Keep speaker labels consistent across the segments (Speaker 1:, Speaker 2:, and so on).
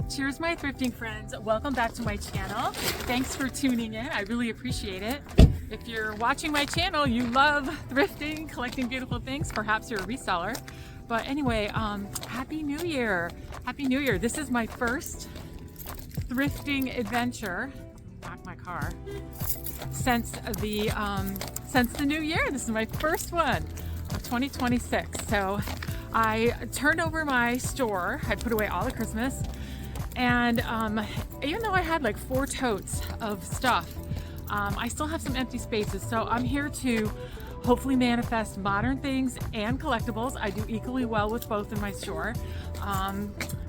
Speaker 1: Cheers, my thrifting friends. Welcome back to my channel. Thanks for tuning in. I really appreciate it. If you're watching my channel, you love thrifting, collecting beautiful things. Perhaps you're a reseller. But anyway, Happy New Year. Happy New Year. This is my first thrifting adventure. Back my car. Since the new year. This is my first one of 2026. So I turned over my store. I put away all the Christmas. And even though I had like 4 totes of stuff, I still have some empty spaces. So I'm here to hopefully manifest modern things and collectibles. I do equally well with both in my store.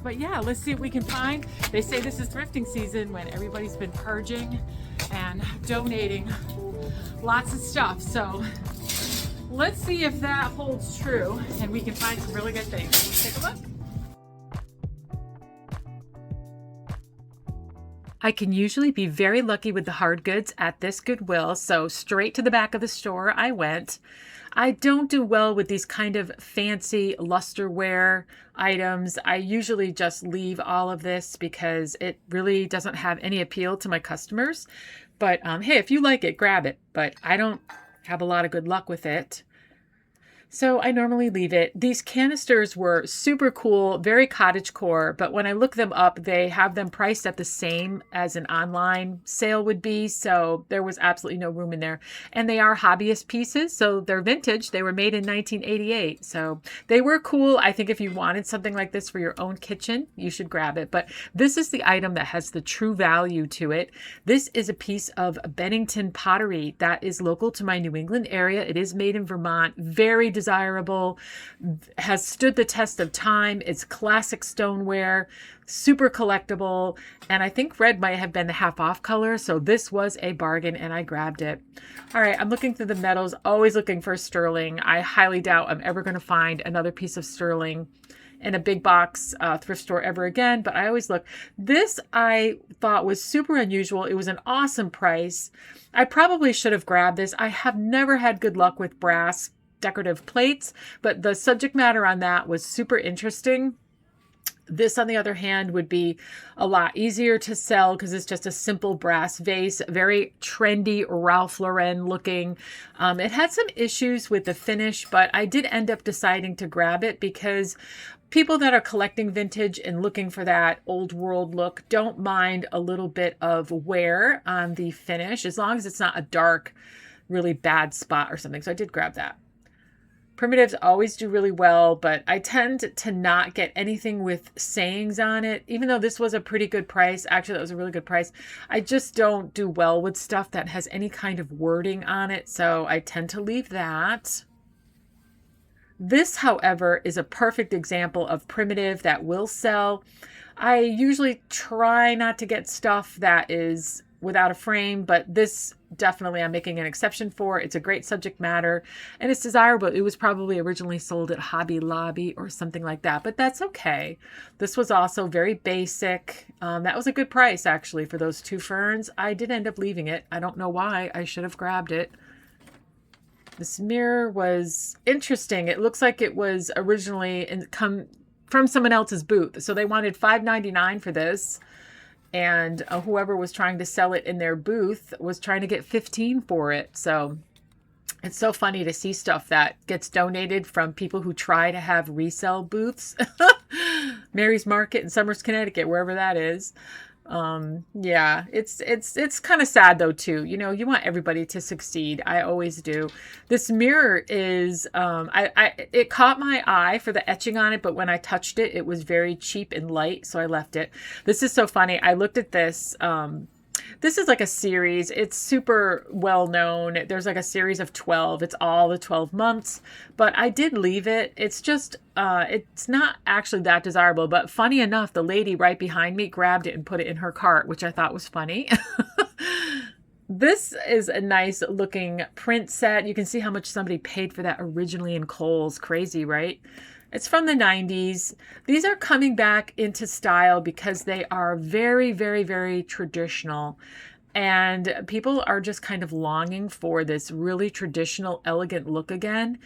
Speaker 1: But yeah, let's see what we can find. They say this is thrifting season when everybody's been purging and donating lots of stuff. So let's see if that holds true and we can find some really good things. Let's take a look. I can usually be very lucky with the hard goods at this Goodwill, so straight to the back of the store I went. I don't do well with these kind of fancy lusterware items. I usually just leave all of this because it really doesn't have any appeal to my customers. But hey, if you like it, grab it. But I don't have a lot of good luck with it. So I normally leave it. These canisters were super cool, very cottagecore, but when I look them up, they have them priced at the same as an online sale would be. So there was absolutely no room in there. And they are hobbyist pieces. So they're vintage. They were made in 1988. So they were cool. I think if you wanted something like this for your own kitchen, you should grab it. But this is the item that has the true value to it. This is a piece of Bennington pottery that is local to my New England area. It is made in Vermont. Very desirable, has stood the test of time. It's classic stoneware, super collectible, and I think red might have been the half off color, so this was a bargain and I grabbed it. All right, I'm looking through the metals, always looking for sterling. I highly doubt I'm ever going to find another piece of sterling in a big box thrift store ever again, but I always look. This I thought was super unusual. It was an awesome price. I probably should have grabbed this. I have never had good luck with brass decorative plates, but the subject matter on that was super interesting. This, on the other hand, would be a lot easier to sell because it's just a simple brass vase, very trendy Ralph Lauren looking. It had some issues with the finish, but I did end up deciding to grab it because people that are collecting vintage and looking for that old world look don't mind a little bit of wear on the finish, as long as it's not a dark, really bad spot or something. So I did grab that. Primitives always do really well, but I tend to not get anything with sayings on it. Even though this was a pretty good price, actually that was a really good price, I just don't do well with stuff that has any kind of wording on it, so I tend to leave that. This, however, is a perfect example of primitive that will sell. I usually try not to get stuff that is without a frame, but this definitely I'm making an exception for. It's a great subject matter and it's desirable. It was probably originally sold at Hobby Lobby or something like that, but that's okay. This was also very basic. That was a good price actually for those 2 ferns. I did end up leaving it. I don't know why. I should have grabbed it. This mirror was interesting. It looks like it was originally come from someone else's booth. So they wanted $5.99 for this. And whoever was trying to sell it in their booth was trying to get $15 for it. So it's so funny to see stuff that gets donated from people who try to have resale booths. Mary's Market in Somers, Connecticut, wherever that is. Yeah, it's kind of sad though too. You know, you want everybody to succeed. I always do. This mirror is, it caught my eye for the etching on it, but when I touched it, it was very cheap and light, so I left it. This is so funny. I looked at this. This is like a series. It's super well known. There's like a series of 12. It's all the 12 months, but I did leave it. It's just, it's not actually that desirable, but funny enough, the lady right behind me grabbed it and put it in her cart, which I thought was funny. This is a nice looking print set. You can see how much somebody paid for that originally in Kohl's. Crazy, right? It's from the 90s. These are coming back into style because they are very, very, very traditional. And people are just kind of longing for this really traditional, elegant look again.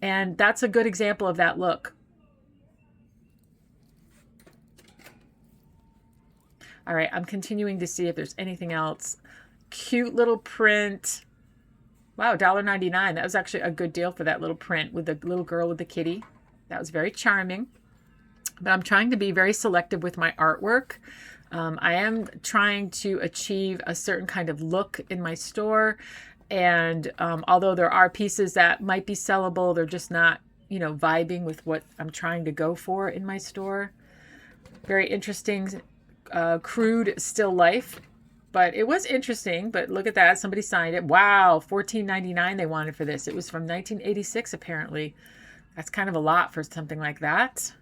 Speaker 1: And that's a good example of that look. All right, I'm continuing to see if there's anything else. Cute little print. Wow, $1.99. That was actually a good deal for that little print with the little girl with the kitty. That was very charming. But I'm trying to be very selective with my artwork. I am trying to achieve a certain kind of look in my store. And although there are pieces that might be sellable, they're just not, you know, vibing with what I'm trying to go for in my store. Very interesting, crude still life. But it was interesting. But look at that. Somebody signed it. Wow, $14.99 they wanted for this. It was from 1986, apparently. That's kind of a lot for something like that.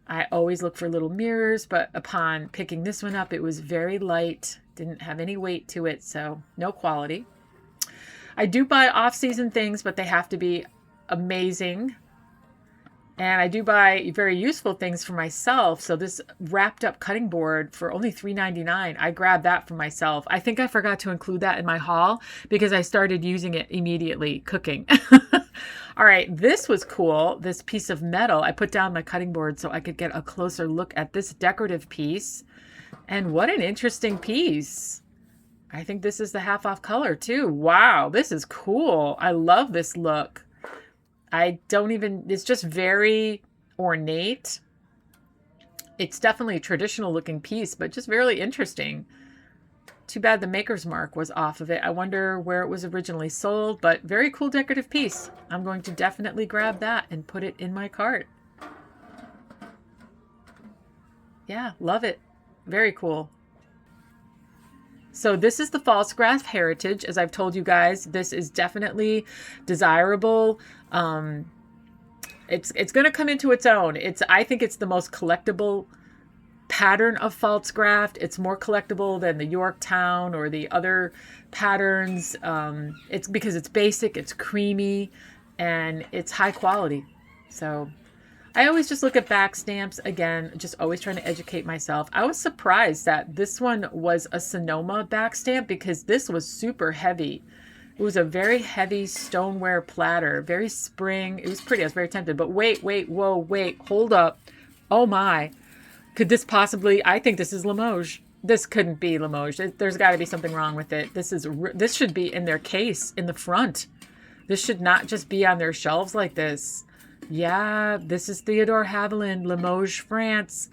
Speaker 1: I always look for little mirrors, but upon picking this one up, it was very light. Didn't have any weight to it, so no quality. I do buy off-season things, but they have to be amazing. And I do buy very useful things for myself. So this wrapped up cutting board for only $3.99, I grabbed that for myself. I think I forgot to include that in my haul because I started using it immediately cooking. All right, this was cool. This piece of metal, I put down my cutting board so I could get a closer look at this decorative piece. And what an interesting piece. I think this is the half off color too. Wow, this is cool. I love this look. It's just very ornate. It's definitely a traditional looking piece, but just really interesting. Too bad the maker's mark was off of it. I wonder where it was originally sold, but very cool decorative piece. I'm going to definitely grab that and put it in my cart. Yeah, love it. Very cool. So this is the false grass heritage. As I've told you guys, this is definitely desirable. It's going to come into its own. I think it's the most collectible pattern of false graft. It's more collectible than the Yorktown or the other patterns. It's because it's basic, it's creamy, and it's high quality. So I always just look at back stamps. Again, just always trying to educate myself. I was surprised that this one was a Sonoma back stamp because this was super heavy. It was a very heavy stoneware platter, very spring. It was pretty. I was very tempted. But wait, whoa, wait, hold up. Oh my. Could this possibly, I think this is Limoges. This couldn't be Limoges. There's got to be something wrong with it. This should be in their case in the front. This should not just be on their shelves like this. Yeah, this is Theodore Haviland, Limoges, France.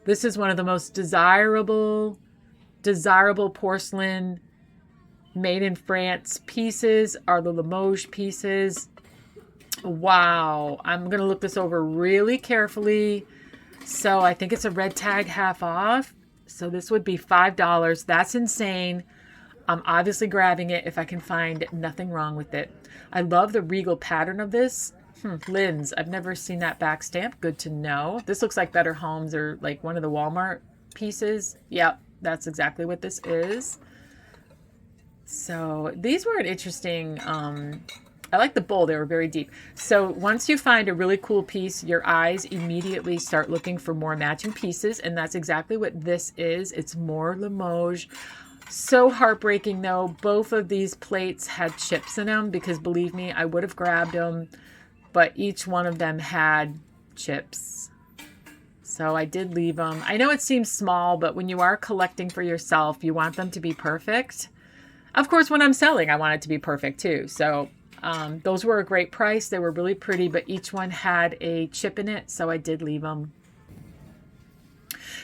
Speaker 1: This is one of the most desirable porcelain made in France pieces are the Limoges pieces. Wow. I'm going to look this over really carefully. So I think it's a red tag half off. So this would be $5. That's insane. I'm obviously grabbing it if I can find nothing wrong with it. I love the regal pattern of this. Lynn's. I've never seen that back stamp. Good to know. This looks like Better Homes or like one of the Walmart pieces. Yep, that's exactly what this is. So these were an interesting, I like the bowl. They were very deep. So once you find a really cool piece, your eyes immediately start looking for more matching pieces. And that's exactly what this is. It's more Limoges. So heartbreaking though. Both of these plates had chips in them because believe me, I would have grabbed them, but each one of them had chips. So I did leave them. I know it seems small, but when you are collecting for yourself, you want them to be perfect. Of course, when I'm selling, I want it to be perfect too. So those were a great price. They were really pretty, but each one had a chip in it. So I did leave them.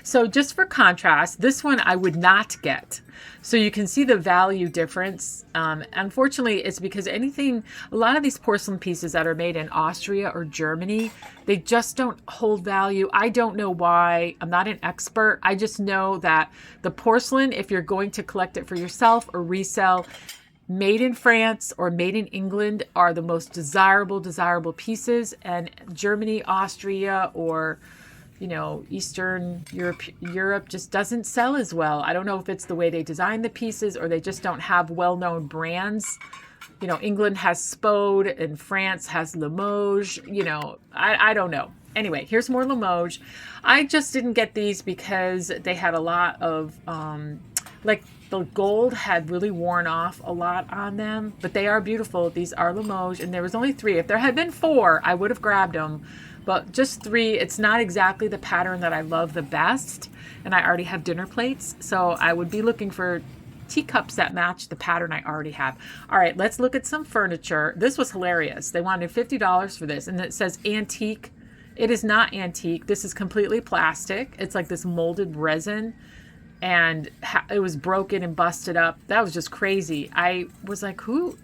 Speaker 1: So just for contrast, this one I would not get. So you can see the value difference. Unfortunately, it's because a lot of these porcelain pieces that are made in Austria or Germany, they just don't hold value. I don't know why. I'm not an expert. I just know that the porcelain, if you're going to collect it for yourself or resell, made in France or made in England are the most desirable pieces. And Germany, Austria, or Eastern Europe just doesn't sell as well. I don't know if it's the way they design the pieces or they just don't have well-known brands. England has Spode and France has Limoges. I don't know. Anyway, here's more Limoges. I just didn't get these because they had a lot of Like the gold had really worn off a lot on them, but they are beautiful. These are Limoges, and there was only 3. If there had been 4, I would have grabbed them, but just 3. It's not exactly the pattern that I love the best, and I already have dinner plates, so I would be looking for teacups that match the pattern I already have. All right, let's look at some furniture. This was hilarious. They wanted $50 for this, and it says antique. It is not antique. This is completely plastic. It's like this molded resin, and it was broken and busted up. That was just crazy. I was like, who?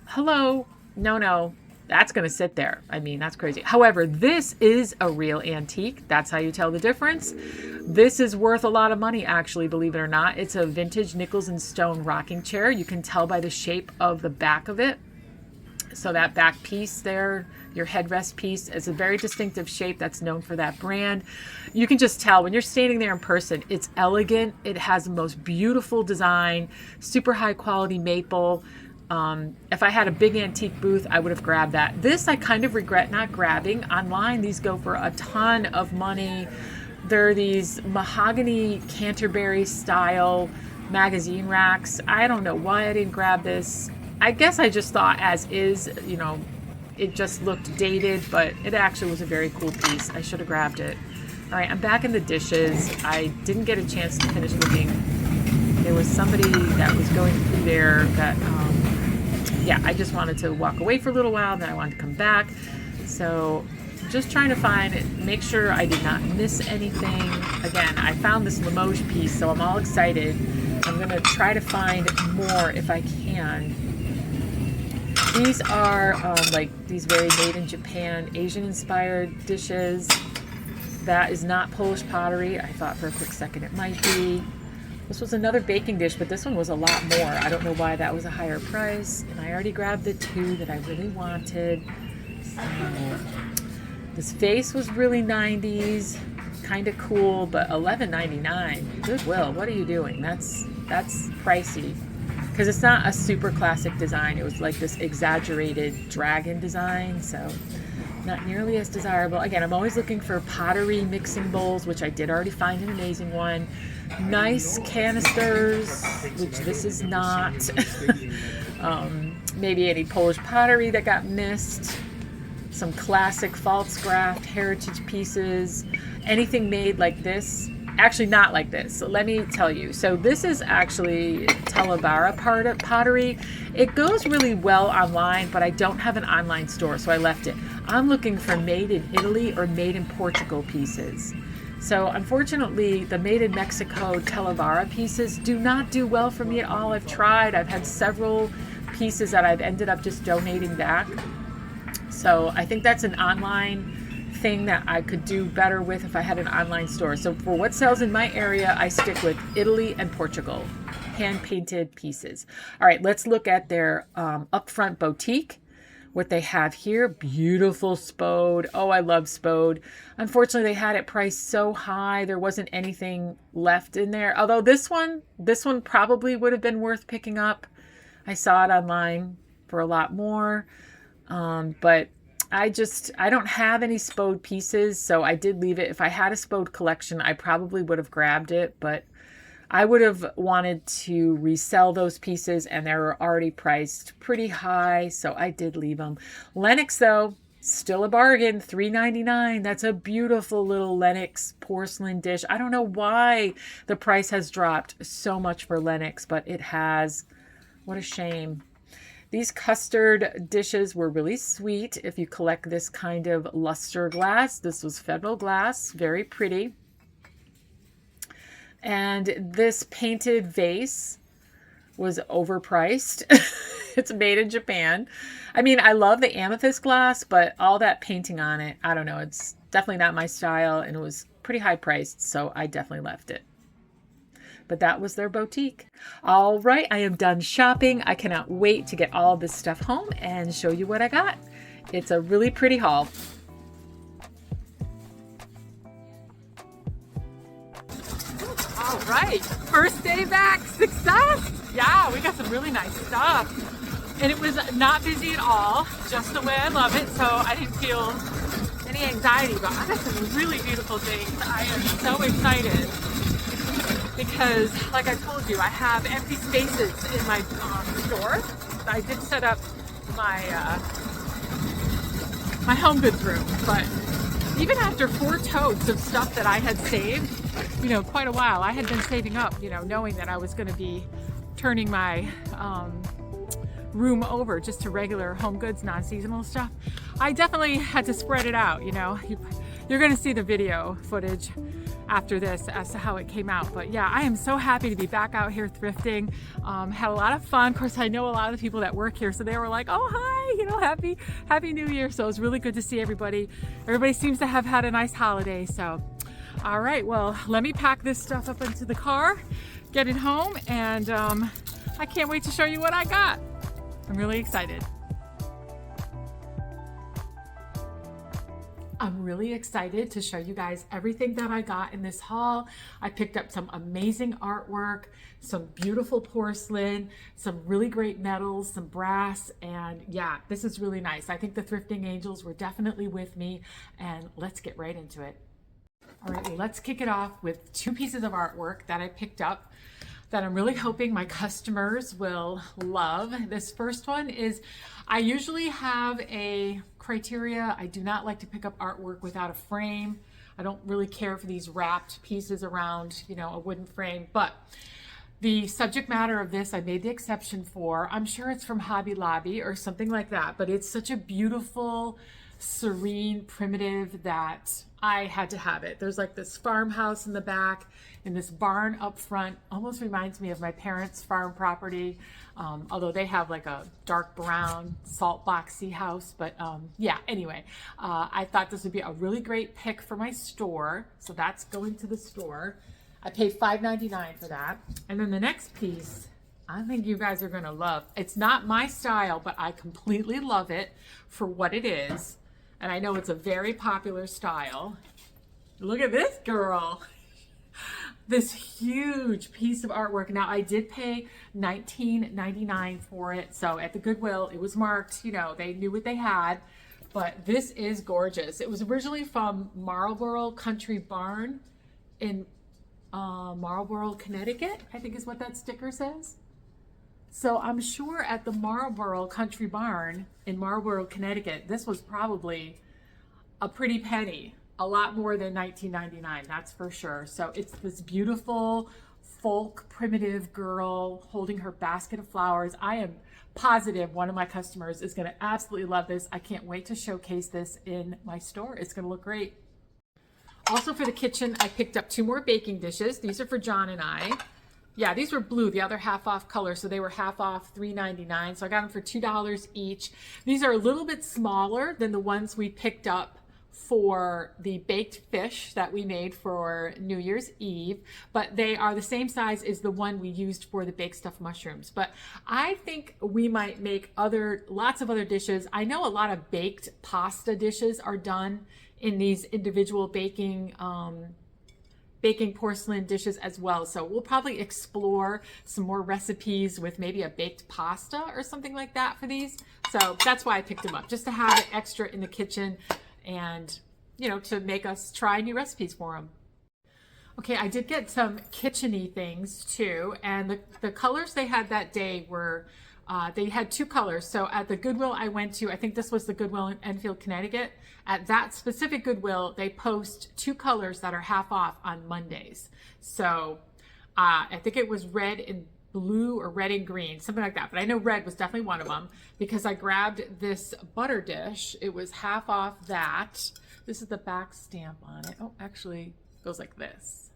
Speaker 1: Hello? No. That's going to sit there. I mean, that's crazy. However, this is a real antique. That's how you tell the difference. This is worth a lot of money, actually, believe it or not. It's a vintage nickels and stone rocking chair. You can tell by the shape of the back of it. So that back piece there, your headrest piece, is a very distinctive shape that's known for that brand. You can just tell when you're standing there in person, it's elegant. It has the most beautiful design, super high quality maple. If I had a big antique booth, I would have grabbed that. This I kind of regret not grabbing. Online, these go for a ton of money. There are these mahogany Canterbury style magazine racks. I don't know why I didn't grab this. I guess I just thought as is, you know, it just looked dated, but it actually was a very cool piece. I should have grabbed it. All right, I'm back in the dishes. I didn't get a chance to finish looking. There was somebody that was going through there that, yeah, I just wanted to walk away for a little while, and then I wanted to come back. So just trying to find it, make sure I did not miss anything. Again, I found this Limoges piece, so I'm all excited. I'm going to try to find more if I can. These are like these very made in Japan, Asian inspired dishes. That is not Polish pottery. I thought for a quick second it might be. This was another baking dish, but this one was a lot more. I don't know why that was a higher price. And I already grabbed the 2 that I really wanted. So, this vase was really 90s, kind of cool, but $11.99. Goodwill, what are you doing? That's pricey. Because it's not a super classic design. It was like this exaggerated dragon design, so not nearly as desirable. Again, I'm always looking for pottery mixing bowls, which I did already find an amazing one. Nice canisters, which this is not. Maybe any Polish pottery that got missed. Some classic Pfalzgraff heritage pieces. Anything made like this. Actually, not like this. So let me tell you. So this is actually Talavera pottery. It goes really well online, but I don't have an online store, so I left it. I'm looking for made in Italy or made in Portugal pieces. So unfortunately, the made in Mexico Talavera pieces do not do well for me at all. I've tried. I've had several pieces that I've ended up just donating back. So I think that's an online thing that I could do better with if I had an online store. So for what sells in my area, I stick with Italy and Portugal, hand painted pieces. All right, let's look at their upfront boutique. What they have here, beautiful spode. Oh, I love spode. Unfortunately, they had it priced so high, there wasn't anything left in there. Although this one probably would have been worth picking up. I saw it online for a lot more, but I don't have any spode pieces, so I did leave it. If I had a spode collection, I probably would have grabbed it, but I would have wanted to resell those pieces, and they were already priced pretty high, so I did leave them. Lenox, though, still a bargain, $3.99. That's a beautiful little Lenox porcelain dish. I don't know why the price has dropped so much for Lenox, but it has. What a shame. These custard dishes were really sweet if you collect this kind of luster glass. This was Federal glass, very pretty. And this painted vase was overpriced. It's made in Japan. I mean, I love the amethyst glass, but all that painting on it, I don't know. It's definitely not my style, and it was pretty high priced, so I definitely left it. But that was their boutique. All right, I am done shopping. I cannot wait to get all this stuff home and show you what I got. It's a really pretty haul. All right, first day back, success. Yeah, we got some really nice stuff. And it was not busy at all, just the way I love it. So I didn't feel any anxiety, but I got some really beautiful things. I am so excited. because like I told you, I have empty spaces in my store. I did set up my my home goods room, but even after 4 totes of stuff that I had saved, you know, quite a while, I had been saving up, you know, knowing that I was going to be turning my room over just to regular home goods, non-seasonal stuff. I definitely had to spread it out, you know. You're going to see the video footage after this as to how it came out. But yeah, I am so happy to be back out here thrifting. Had a lot of fun. Of course, I know a lot of the people that work here, so they were like, oh, hi, you know, happy New Year. So it was really good to see everybody. Everybody seems to have had a nice holiday. So, all right, well, let me pack this stuff up into the car, get it home, and I can't wait to show you what I got. I'm really excited. I'm really excited to show you guys everything that I got in this haul. I picked up some amazing artwork, some beautiful porcelain, some really great metals, some brass, and yeah, this is really nice. I think the thrifting angels were definitely with me, and let's get right into it. All right, well, let's kick it off with 2 pieces of artwork that I picked up that I'm really hoping my customers will love. This first one is, I usually have a criteria. I do not like to pick up artwork without a frame. I don't really care for these wrapped pieces around, you know, a wooden frame, but the subject matter of this, I made the exception for. I'm sure it's from Hobby Lobby or something like that, but it's such a beautiful, serene, primitive that I had to have it. There's like this farmhouse in the back and this barn up front. Almost reminds me of my parents' farm property, although they have like a dark brown salt boxy house. But yeah, anyway, I thought this would be a really great pick for my store. So that's going to the store. I paid $5.99 for that. And then the next piece, I think you guys are gonna love. It's not my style, but I completely love it for what it is. And I know it's a very popular style. Look at this girl. This huge piece of artwork. Now I did pay $19.99 for it. So at the Goodwill, it was marked, you know, they knew what they had, but this is gorgeous. It was originally from Marlborough Country Barn in Marlborough, Connecticut, I think is what that sticker says. So I'm sure at the Marlborough Country Barn in Marlborough, Connecticut, this was probably a pretty penny, a lot more than $19.99, that's for sure. So it's this beautiful folk primitive girl holding her basket of flowers. I am positive one of my customers is going to absolutely love this. I can't wait to showcase this in my store. It's going to look great. Also for the kitchen, I picked up 2 more baking dishes. These are for John and I. Yeah, these were blue, the other half off color, so they were half off, $3.99. So I got them for $2 each. These are a little bit smaller than the ones we picked up for the baked fish that we made for New Year's Eve, but they are the same size as the one we used for the baked stuffed mushrooms. But I think we might make lots of other dishes. I know a lot of baked pasta dishes are done in these individual baking porcelain dishes as well. So we'll probably explore some more recipes with maybe a baked pasta or something like that for these. So that's why I picked them up, just to have it extra in the kitchen and, you know, to make us try new recipes for them. Okay, I did get some kitchen-y things too. And the colors they had that day were, they had 2 colors. So at the Goodwill I went to, I think this was the Goodwill in Enfield, Connecticut. At that specific Goodwill, they post 2 colors that are half off on Mondays. So I think it was red and blue or red and green, something like that. But I know red was definitely one of them because I grabbed this butter dish. It was half off that. This is the back stamp on it. Oh, actually it goes like this.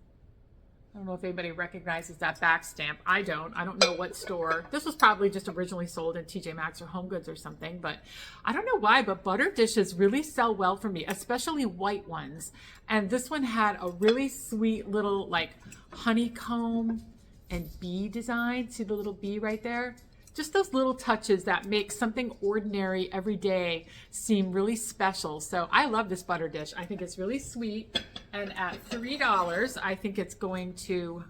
Speaker 1: I don't know if anybody recognizes that back stamp. I don't know what store. This was probably just originally sold in TJ Maxx or Home Goods or something, but I don't know why, but butter dishes really sell well for me, especially white ones. And this one had a really sweet little like honeycomb and bee design. See the little bee right there? Just those little touches that make something ordinary every day seem really special. So I love this butter dish. I think it's really sweet. And at $3, I think it's going to,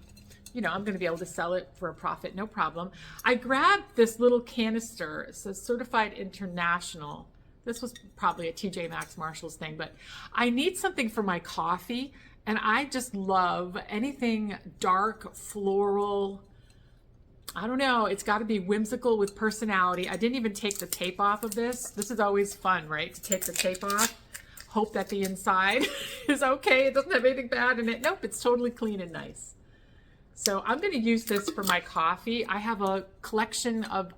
Speaker 1: you know, I'm going to be able to sell it for a profit, no problem. I grabbed this little canister. It says Certified International. This was probably a TJ Maxx Marshalls thing, but I need something for my coffee. And I just love anything dark, floral. I don't know. It's got to be whimsical with personality. I didn't even take the tape off of this. This is always fun, right? To take the tape off. Hope that the inside is okay. It doesn't have anything bad in it. Nope, it's totally clean and nice. So I'm going to use this for my coffee. I have a collection of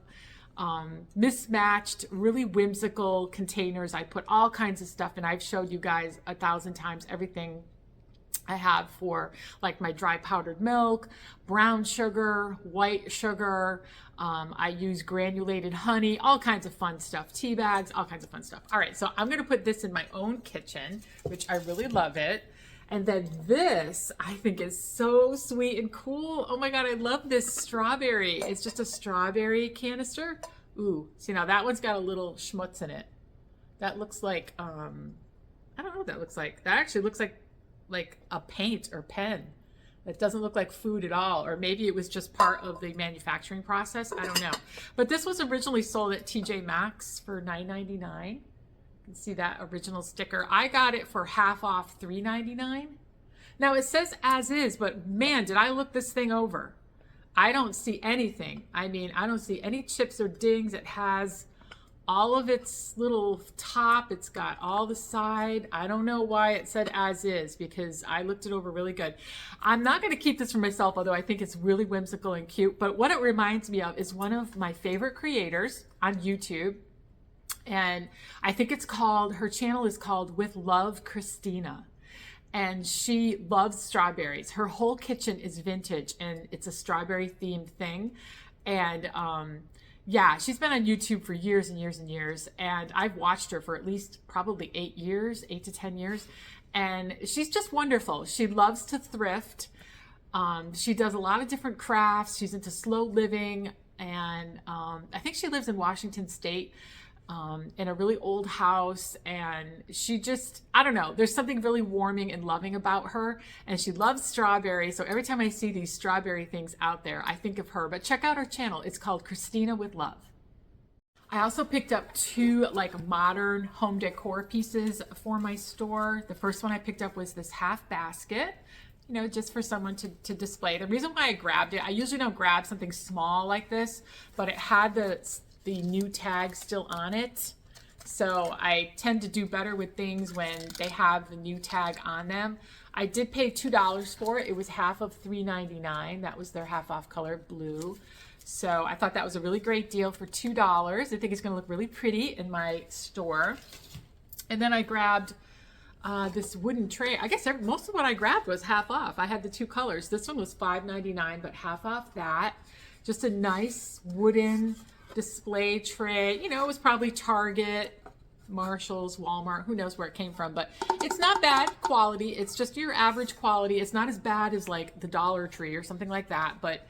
Speaker 1: mismatched, really whimsical containers. I put all kinds of stuff in. I've showed you guys 1,000 times everything I have for like my dry powdered milk, brown sugar, white sugar. I use granulated honey, all kinds of fun stuff, tea bags, all kinds of fun stuff. All right, so I'm going to put this in my own kitchen, which I really love it. And then this, I think, is so sweet and cool. Oh my God, I love this strawberry. It's just a strawberry canister. Ooh, see, now that one's got a little schmutz in it. That looks like, I don't know what that looks like. That actually looks like a paint or pen. It doesn't look like food at all. Or maybe it was just part of the manufacturing process. I don't know. But this was originally sold at TJ Maxx for $9.99. You can see that original sticker. I got it for half off, $3.99. Now it says as is, but man, did I look this thing over. I don't see anything. I mean, I don't see any chips or dings. It has all of its little top. It's got all the side. I don't know why it said as is, because I looked it over really good. I'm not going to keep this for myself, although I think it's really whimsical and cute. But what it reminds me of is one of my favorite creators on YouTube. And I think it's called, her channel is called With Love Christina. And she loves strawberries. Her whole kitchen is vintage and it's a strawberry themed thing. And yeah, she's been on YouTube for years and years and years. And I've watched her for at least probably 8 years, 8 to 10 years. And she's just wonderful. She loves to thrift. She does a lot of different crafts. She's into slow living. And I think she lives in Washington State. In a really old house, and she just, I don't know, there's something really warming and loving about her, and she loves strawberries. So every time I see these strawberry things out there, I think of her. But check out her channel. It's called Christina with Love. I also picked up 2 like modern home decor pieces for my store. The first one I picked up was this half basket, you know, just for someone to display. The reason why I grabbed it, I usually don't grab something small like this, but it had the new tag still on it. So I tend to do better with things when they have the new tag on them. I did pay $2 for it. It was half of $3.99. That was their half off color, blue. So I thought that was a really great deal for $2. I think it's going to look really pretty in my store. And then I grabbed this wooden tray. I guess most of what I grabbed was half off. I had the 2 colors. This one was $5.99, but half off that. Just a nice wooden display tray. You know, it was probably Target, Marshalls, Walmart, who knows where it came from, but it's not bad quality. It's just your average quality. It's not as bad as like the Dollar Tree or something like that, but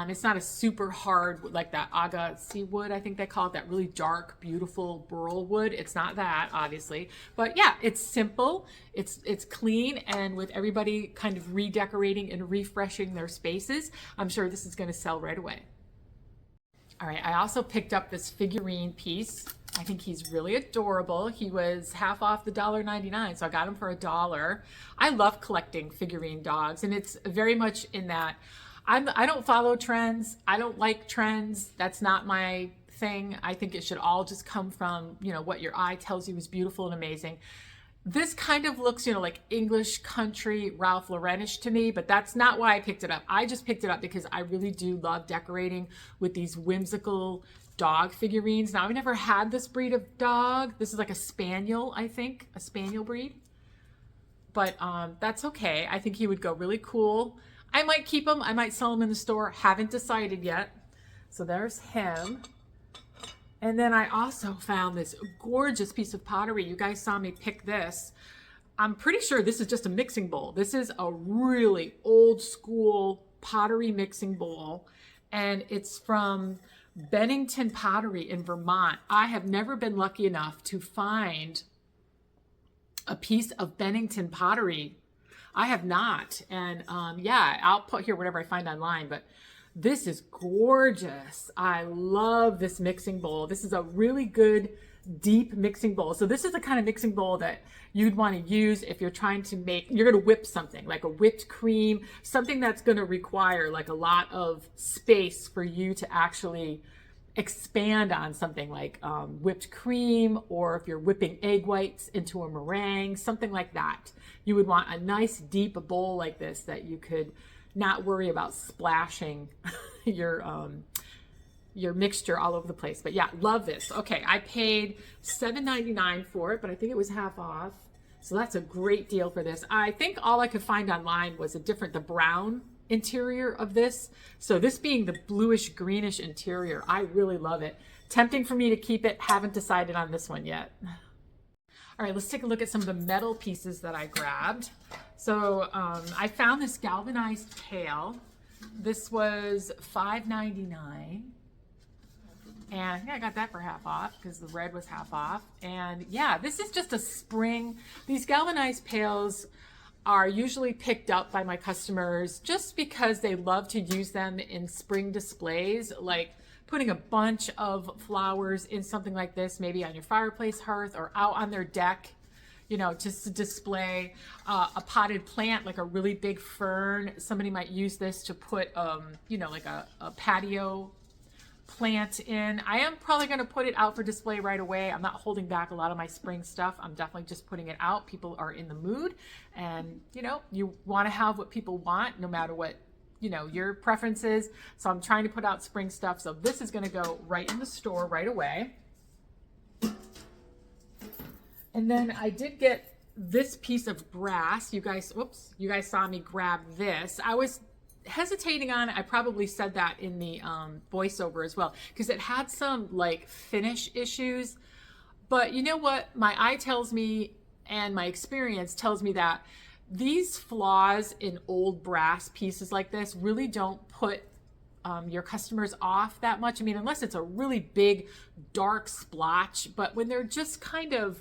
Speaker 1: it's not a super hard wood like that agassiz wood, I think they call it, that really dark, beautiful burl wood. It's not that, obviously, but yeah, it's simple, it's clean, and with everybody kind of redecorating and refreshing their spaces, I'm sure this is going to sell right away. All right, I also picked up this figurine piece. I think he's really adorable. He was half off the $1.99, so I got him for $1. I love collecting figurine dogs, and it's very much in that I don't follow trends. I don't like trends. That's not my thing. I think it should all just come from, you know, what your eye tells you is beautiful and amazing. This kind of looks, you know, like English country Ralph Lauren-ish to me, but that's not why I picked it up. I just picked it up because I really do love decorating with these whimsical dog figurines. Now, I've never had this breed of dog. This is like a spaniel, I think, a spaniel breed. But that's okay. I think he would go really cool. I might keep him. I might sell him in the store. Haven't decided yet. So there's him. And then I also found this gorgeous piece of pottery. You guys saw me pick this. I'm pretty sure this is just a mixing bowl. This is a really old school pottery mixing bowl. And it's from Bennington Pottery in Vermont. I have never been lucky enough to find a piece of Bennington pottery. I have not. And yeah, I'll put here whatever I find online, but this is gorgeous. I love this mixing bowl. This is a really good deep mixing bowl. So this is the kind of mixing bowl that you'd want to use if you're trying to make, you're going to whip something like a whipped cream, something that's going to require like a lot of space for you to actually expand on, something like whipped cream, or if you're whipping egg whites into a meringue, something like that. You would want a nice deep bowl like this that you could not worry about splashing your mixture all over the place. But yeah, love this. Okay, I paid $7.99 for it, but I think it was half off. So that's a great deal for this. I think all I could find online was the brown interior of this. So this being the bluish greenish interior, I really love it. Tempting for me to keep it. Haven't decided on this one yet. All right, let's take a look at some of the metal pieces that I grabbed. So I found this galvanized pail. This was $5.99. And yeah, I got that for half off because the red was half off. And yeah, this is just a spring. These galvanized pails are usually picked up by my customers just because they love to use them in spring displays, like putting a bunch of flowers in something like this, maybe on your fireplace hearth or out on their deck, you know, just to display a potted plant, like a really big fern. Somebody might use this to put, you know, like a patio plant in. I am probably going to put it out for display right away. I'm not holding back a lot of my spring stuff. I'm definitely just putting it out. People are in the mood, and you know, you want to have what people want no matter what, you know, your preference is. So I'm trying to put out spring stuff. So this is going to go right in the store right away. And then I did get this piece of brass. You guys, whoops, you guys saw me grab this. I was hesitating on it. I probably said that in the voiceover as well, because it had some like finish issues. But you know what? My eye tells me, and my experience tells me, that these flaws in old brass pieces like this really don't put your customers off that much. I mean, unless it's a really big dark splotch, but when they're just kind of,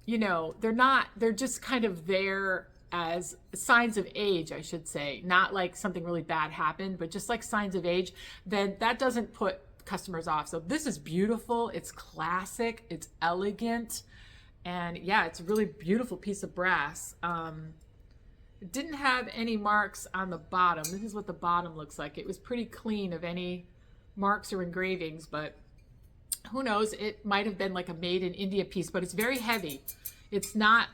Speaker 1: you know, they're just kind of there as signs of age, I should say, not like something really bad happened, but just like signs of age, then that doesn't put customers off. So this is beautiful. It's classic. It's elegant. And yeah, it's a really beautiful piece of brass. It didn't have any marks on the bottom. This is what the bottom looks like. It was pretty clean of any marks or engravings, but who knows? It might have been like a made in India piece, but it's very heavy. It's not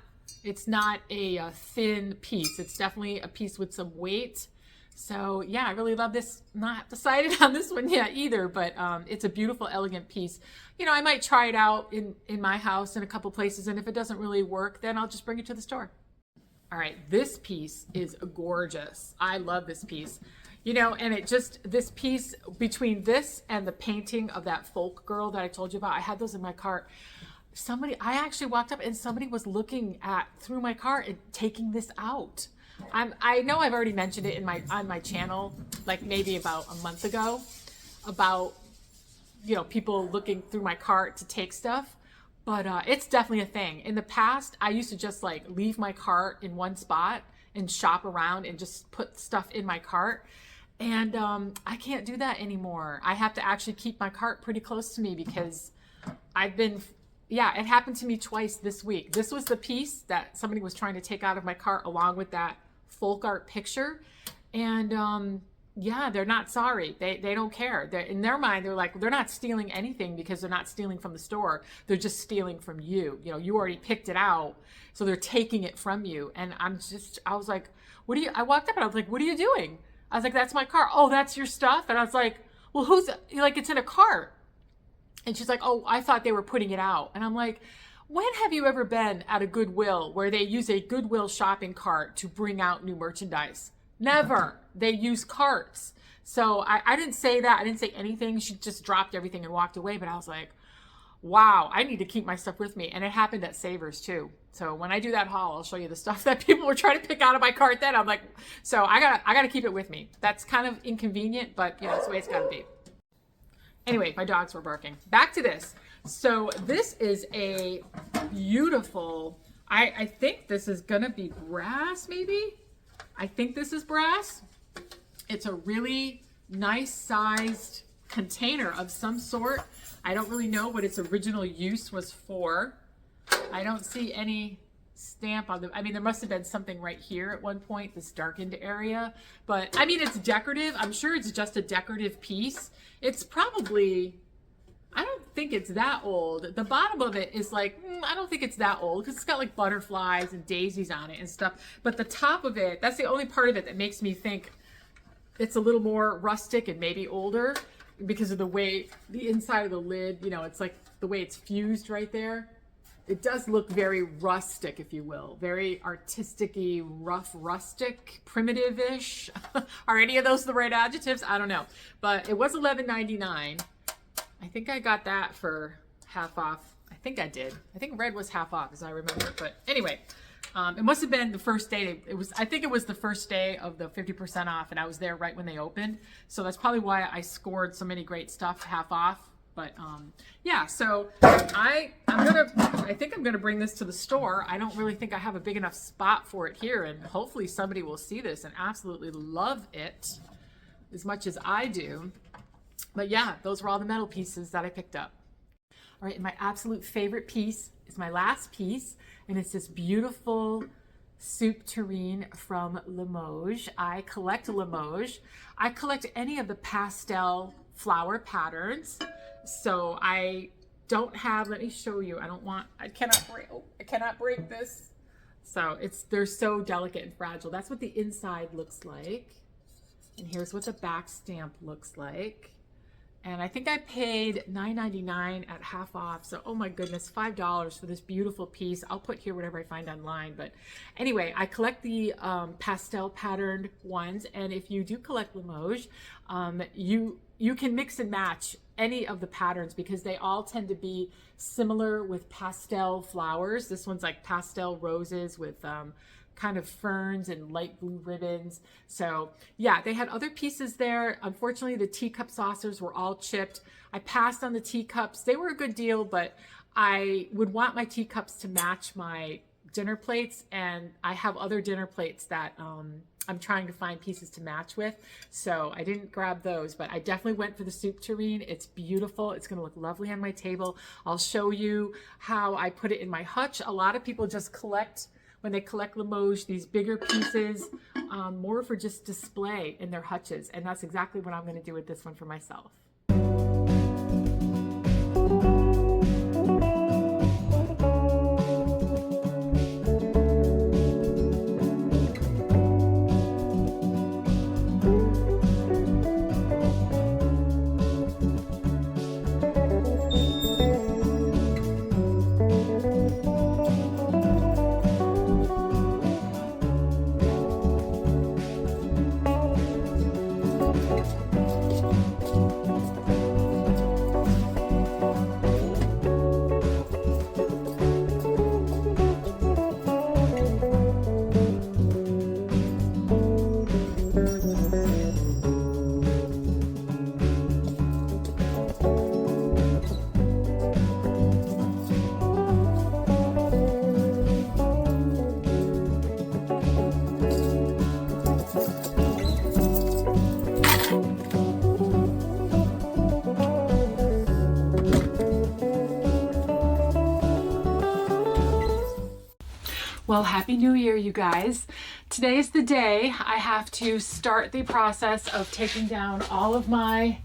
Speaker 1: a thin piece. It's definitely a piece with some weight. So yeah, I really love this. Not decided on this one yet either, but it's a beautiful, elegant piece. You know, I might try it out in my house in a couple places, and if it doesn't really work, then I'll just bring it to the store. All right, this piece is gorgeous. I love this piece. You know, and it just, this piece, between this and the painting of that folk girl that I told you about, I had those in my cart. I actually walked up and somebody was looking through my cart and taking this out. I know I've already mentioned it on my channel, like maybe about a month ago, about, you know, people looking through my cart to take stuff, but it's definitely a thing. In the past, I used to just like leave my cart in one spot and shop around and just put stuff in my cart. And I can't do that anymore. I have to actually keep my cart pretty close to me because yeah, it happened to me twice this week. This was the piece that somebody was trying to take out of my cart along with that folk art picture. And yeah, they're not sorry. They don't care. In their mind, they're like, they're not stealing anything because they're not stealing from the store. They're just stealing from you. You know, you already picked it out, so they're taking it from you. And I was like, I walked up and I was like, what are you doing? I was like, that's my cart. Oh, that's your stuff? And I was like, well, it's in a cart. And she's like, oh, I thought they were putting it out. And I'm like, when have you ever been at a Goodwill where they use a Goodwill shopping cart to bring out new merchandise? Never. They use carts. So I didn't say that. I didn't say anything. She just dropped everything and walked away. But I was like, wow, I need to keep my stuff with me. And it happened at Savers too. So when I do that haul, I'll show you the stuff that people were trying to pick out of my cart then. I'm like, so I gotta keep it with me. That's kind of inconvenient, but you know, it's the way it's gotta be. Anyway, my dogs were barking. Back to this. So this is a beautiful, I think this is gonna be brass maybe? I think this is brass. It's a really nice sized container of some sort. I don't really know what its original use was for. I don't see any stamp on the, I mean, there must have been something right here at one point, this darkened area, but I mean, it's decorative. I'm sure it's just a decorative piece. It's probably, I don't think it's that old. The bottom of it is like, I don't think it's that old because it's got like butterflies and daisies on it and stuff. But the top of it, that's the only part of it that makes me think it's a little more rustic and maybe older because of the way the inside of the lid, you know, it's like the way it's fused right there. It does look very rustic, if you will, very artistic-y, rough, rustic, primitive-ish. Are any of those the right adjectives? I don't know. But it was $11.99. I think I got that for half off. I think I did. I think red was half off, as I remember. But anyway, it must have been the first day. I think it was the first day of the 50% off, and I was there right when they opened. So that's probably why I scored so many great stuff half off. But yeah, so I think I'm gonna bring this to the store. I don't really think I have a big enough spot for it here, and hopefully somebody will see this and absolutely love it as much as I do. But yeah, those were all the metal pieces that I picked up. All right, and my absolute favorite piece is my last piece, and it's this beautiful soup tureen from Limoges. I collect Limoges. I collect any of the pastel flower patterns. So I don't have, let me show you. I cannot break this. So they're so delicate and fragile. That's what the inside looks like. And here's what the back stamp looks like. And I think I paid $9.99 at half off. So, oh my goodness, $5 for this beautiful piece. I'll put here whatever I find online. But anyway, I collect the pastel patterned ones. And if you do collect Limoges, you can mix and match any of the patterns because they all tend to be similar with pastel flowers. This one's like pastel roses with kind of ferns and light blue ribbons. So yeah, they had other pieces there. Unfortunately, the teacup saucers were all chipped. I passed on the teacups. They were a good deal, but I would want my teacups to match my dinner plates, and I have other dinner plates that I'm trying to find pieces to match with. So I didn't grab those, but I definitely went for the soup tureen. It's beautiful. It's going to look lovely on my table. I'll show you how I put it in my hutch. A lot of people just collect, when they collect Limoges, these bigger pieces, more for just display in their hutches. And that's exactly what I'm going to do with this one for myself. Well, Happy New Year, you guys. Today is the day I have to start the process of taking down all of my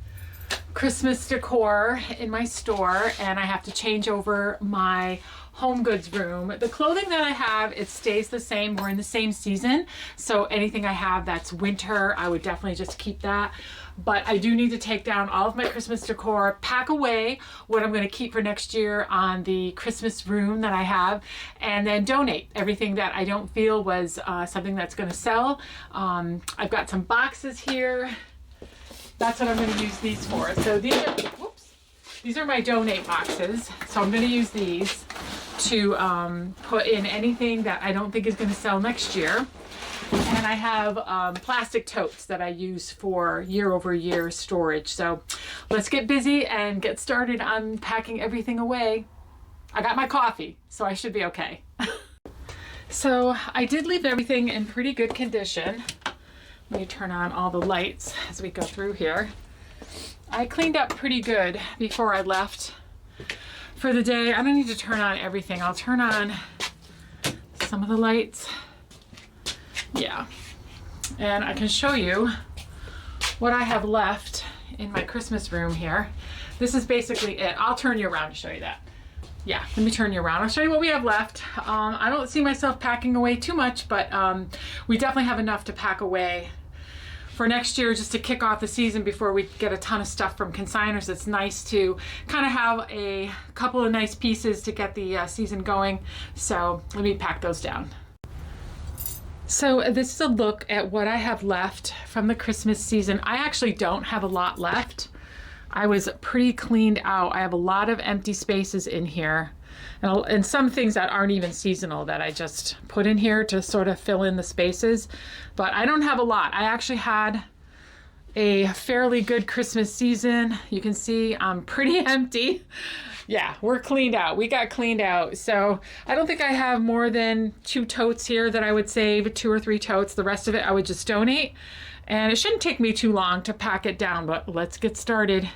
Speaker 1: Christmas decor in my store, and I have to change over my home goods room. The clothing that I have, it stays the same. We're in the same season, so anything I have that's winter, I would definitely just keep that. But I do need to take down all of my Christmas decor, pack away what I'm going to keep for next year on the Christmas room that I have, and then donate everything that I don't feel was something that's going to sell. I've got some boxes here. That's what I'm going to use these for. So these are my donate boxes. So I'm going to use these to put in anything that I don't think is going to sell next year. And I have plastic totes that I use for year-over-year storage. So let's get busy and get started on packing everything away. I got my coffee, so I should be okay. So I did leave everything in pretty good condition. Let me turn on all the lights as we go through here. I cleaned up pretty good before I left for the day. I don't need to turn on everything. I'll turn on some of the lights. Yeah. And I can show you what I have left in my Christmas room here. This is basically it. I'll turn you around to show you that. Yeah, let me turn you around. I'll show you what we have left. I don't see myself packing away too much, but we definitely have enough to pack away for next year, just to kick off the season before we get a ton of stuff from consigners. It's nice to kind of have a couple of nice pieces to get the season going. So let me pack those down. So this is a look at what I have left from the Christmas season. I actually don't have a lot left. I was pretty cleaned out. I have a lot of empty spaces in here, and some things that aren't even seasonal that I just put in here to sort of fill in the spaces. But I don't have a lot. I actually had a fairly good Christmas season. You can see I'm pretty empty. Yeah, we're cleaned out. We got cleaned out. So I don't think I have more than 2 totes here that I would save, 2 or 3 totes. The rest of it I would just donate. And it shouldn't take me too long to pack it down, but let's get started.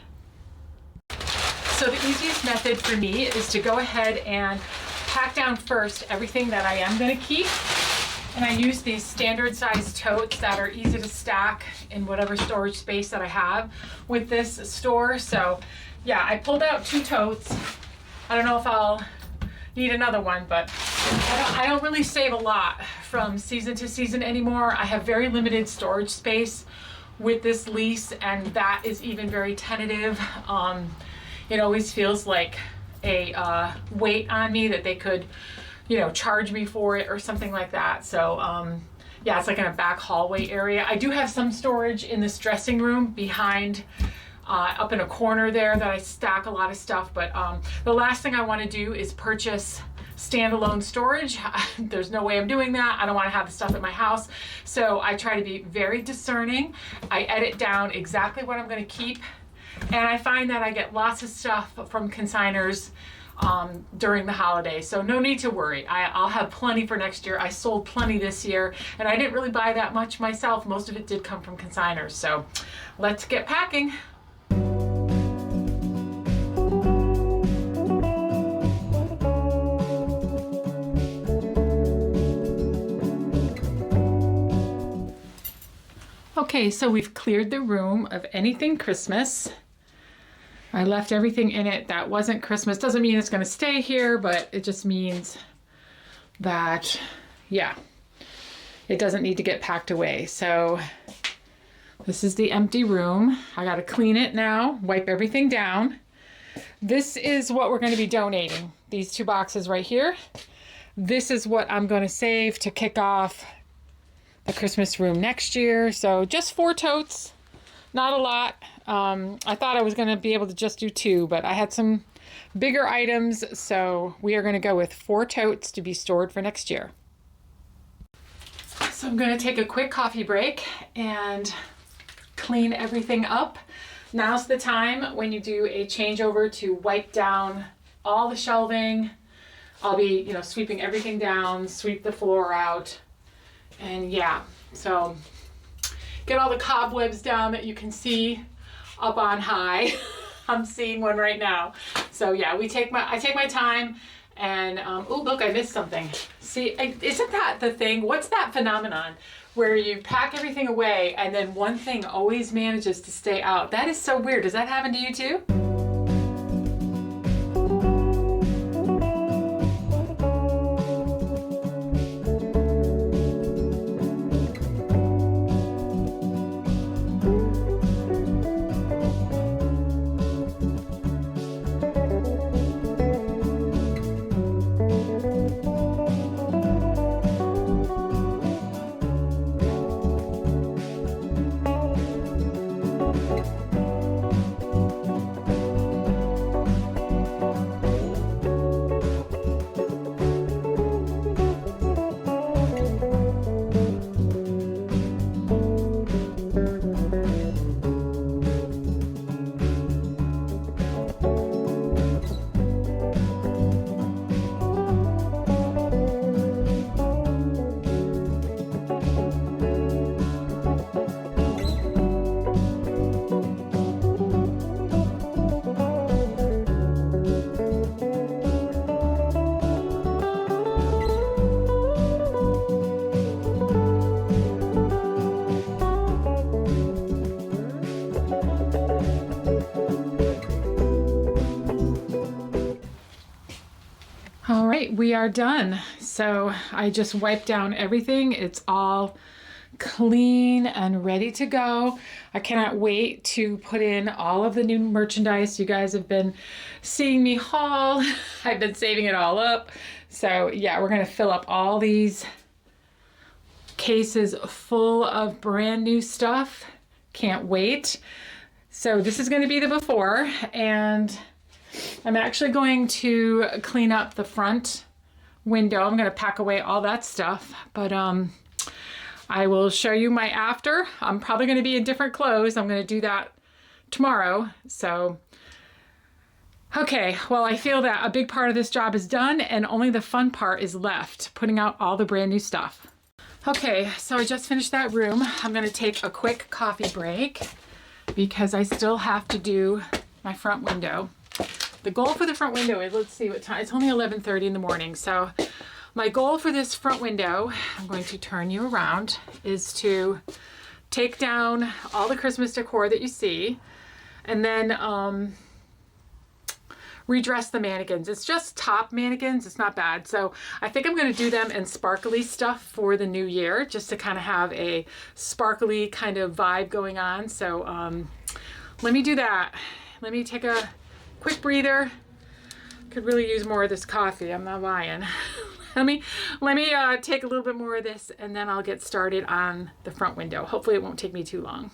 Speaker 1: So the easiest method for me is to go ahead and pack down first everything that I am going to keep. And I use these standard size totes that are easy to stack in whatever storage space that I have with this store. So yeah, I pulled out 2 totes. I don't know if I'll need another one, but I don't really save a lot from season to season anymore. I have very limited storage space with this lease, and that is even very tentative. It always feels like a weight on me that they could, you know, charge me for it or something like that. So yeah, it's like in a back hallway area. I do have some storage in this dressing room behind, up in a corner there, that I stack a lot of stuff. But the last thing I want to do is purchase standalone storage. There's no way I'm doing that. I don't want to have the stuff at my house. So I try to be very discerning. I edit down exactly what I'm going to keep. And I find that I get lots of stuff from consigners during the holidays. So no need to worry. I'll have plenty for next year. I sold plenty this year, and I didn't really buy that much myself. Most of it did come from consigners. So let's get packing. Okay, so we've cleared the room of anything Christmas. I left everything in it that wasn't Christmas. Doesn't mean it's going to stay here, but it just means that, yeah, it doesn't need to get packed away. So this is the empty room. I got to clean it now, wipe everything down. This is what we're going to be donating, these 2 boxes right here. This is what I'm going to save to kick off the Christmas room next year. So just 4 totes, not a lot. I thought I was going to be able to just do 2, but I had some bigger items, so we are going to go with 4 totes to be stored for next year. So I'm going to take a quick coffee break and clean everything up. Now's the time when you do a changeover to wipe down all the shelving. I'll be, you know, sweeping everything down, sweep the floor out. And yeah, so get all the cobwebs down that you can see up on high. I'm seeing one right now. So yeah, I take my time, and oh look, I missed something. See, isn't that the thing? What's that phenomenon where you pack everything away and then one thing always manages to stay out? That is so weird. Does that happen to you too? we are done. So I just wiped down everything. It's all clean and ready to go. I cannot wait to put in all of the new merchandise. You guys have been seeing me haul. I've been saving it all up. So yeah, we're gonna fill up all these cases full of brand new stuff. Can't wait. So this is gonna be the before, and I'm actually going to clean up the front window. I'm gonna pack away all that stuff, but I will show you my after. I'm probably gonna be in different clothes. I'm gonna do that tomorrow. So, okay, well, I feel that a big part of this job is done and only the fun part is left, putting out all the brand new stuff. Okay, so I just finished that room. I'm gonna take a quick coffee break because I still have to do my front window. The goal for the front window is, let's see what time, it's only 11:30 in the morning. So my goal for this front window, I'm going to turn you around, is to take down all the Christmas decor that you see and then redress the mannequins. It's just top mannequins, it's not bad. So I think I'm gonna do them in sparkly stuff for the new year, just to kind of have a sparkly kind of vibe going on. So let me do that. Let me take a quick breather. Could really use more of this coffee, I'm not lying. let me take a little bit more of this and then I'll get started on the front window. Hopefully it won't take me too long.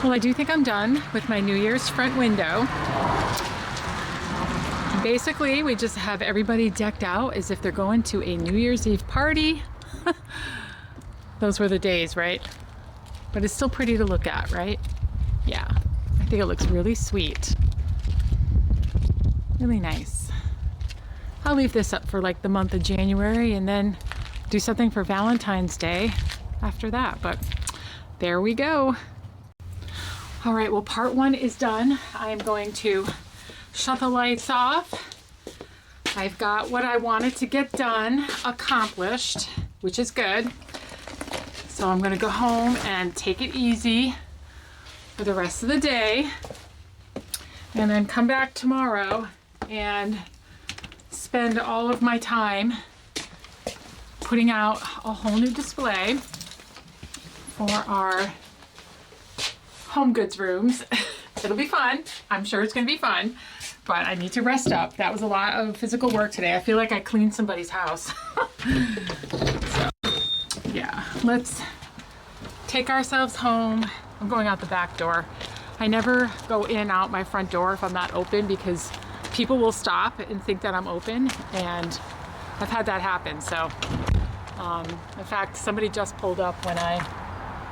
Speaker 1: Well, I do think I'm done with my New Year's front window. Basically, we just have everybody decked out as if they're going to a New Year's Eve party. Those were the days, right? But it's still pretty to look at, right? Yeah, I think it looks really sweet. Really nice. I'll leave this up for like the month of January and then do something for Valentine's Day after that, but there we go. All right, well, part one is done. I am going to shut the lights off. I've got what I wanted to get done accomplished, which is good. So I'm gonna go home and take it easy for the rest of the day and then come back tomorrow and spend all of my time putting out a whole new display for our home goods rooms. It'll be fun. I'm sure it's gonna be fun, but I need to rest up. That was a lot of physical work today. I feel like I cleaned somebody's house. So, yeah, let's take ourselves home. I'm going out the back door. I never go in and out my front door if I'm not open because people will stop and think that I'm open, and I've had that happen. So, in fact, somebody just pulled up when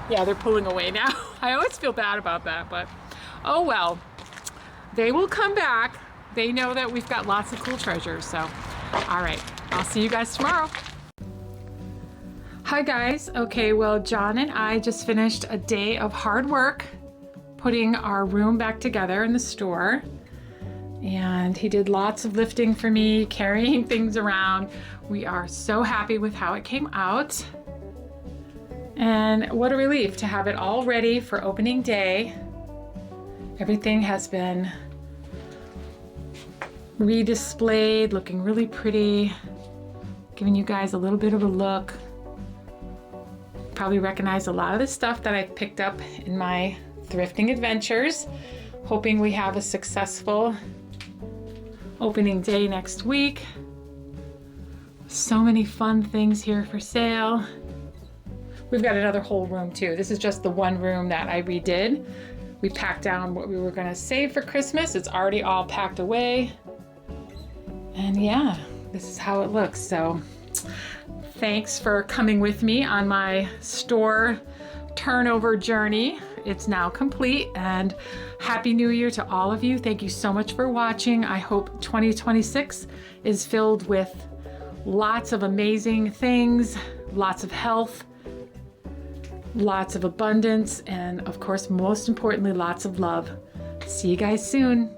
Speaker 1: yeah, they're pulling away now. I always feel bad about that, but oh well. They will come back. They know that we've got lots of cool treasures, so all right. I'll see you guys tomorrow. Hi guys. Okay, well, John and I just finished a day of hard work putting our room back together in the store. And he did lots of lifting for me, carrying things around. We are so happy with how it came out. And what a relief to have it all ready for opening day. Everything has been redisplayed, looking really pretty, giving you guys a little bit of a look. Probably recognize a lot of the stuff that I've picked up in my thrifting adventures. Hoping we have a successful opening day next week. So many fun things here for sale. We've got another whole room too. This is just the one room that I redid. We packed down what we were gonna save for Christmas. It's already all packed away. And yeah, this is how it looks. So thanks for coming with me on my store turnover journey. It's now complete, and Happy New Year to all of you. Thank you so much for watching. I hope 2026 is filled with lots of amazing things, lots of health, lots of abundance, and of course, most importantly, lots of love. See you guys soon.